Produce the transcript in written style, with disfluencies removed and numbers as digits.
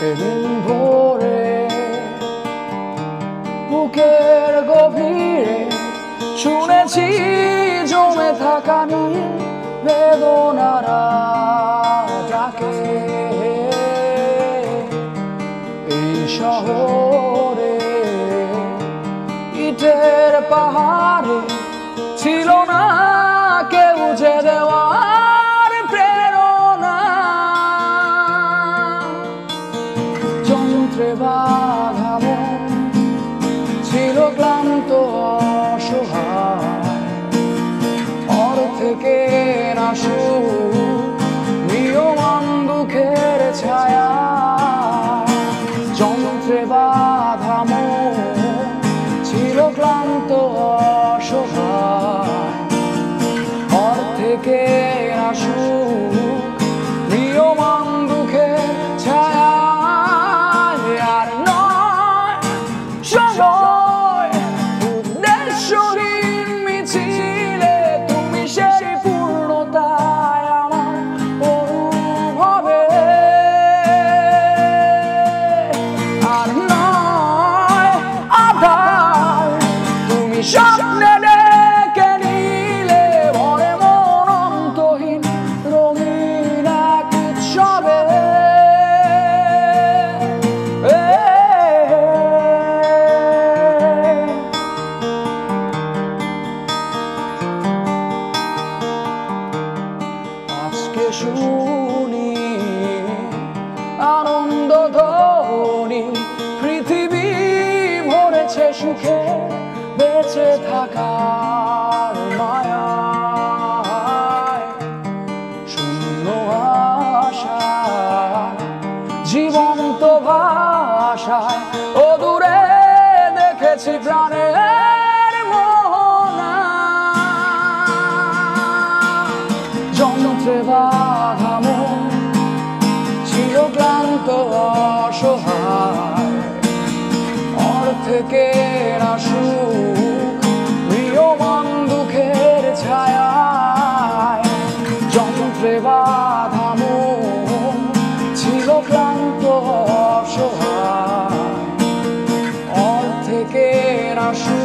সেদিন ভোরে বুকের গভীরে শুনেছি জমে থাকা নীল বেদনারা ডাকে। এই শহরে ইটের পাহাড়ে ছিল না কেউ যে দেওয়ার প্রেরণা। যন্ত্রে বাঁধা মন ছিল ক্লান্ত অসহায়, অর্থে না সুখ নিয়মান দুঃখের ছায়া। যন্ত্রে বাঁধা মন ছিল ক্লান্ত অসহায়, অর্থে না সুখ নিয়মান দুঃখের ছায়া। আর নয় সময় উদ্দেশ্যহীন মিছিলে, তুমি সেই পূর্ণতায় আমার অনুভবে। আর নয় আধার, তুমি স্বপ্নে ডেকে নিলে ভরে মন অন্তহীন রঙিন এক উৎসবে। আজকে শুনি আনন্দ ধ্বনি, পৃথিবী ভরেছে সুখে বেঁচে থাকার মায়ায়। শূন্য আশা জীবন্ত ভাষায় ও দূরে দেখেছি প্রাণের মোহনা। যন্ত্রে বাঁধা মন ছিল ক্লান্ত অসহায়, অর্থে না সুখ নিয়মান দুঃখের ছায়ায়। যন্ত্রে বাঁধা মন ছিল ক্লান্ত অসহায়, অর্থে না সুখ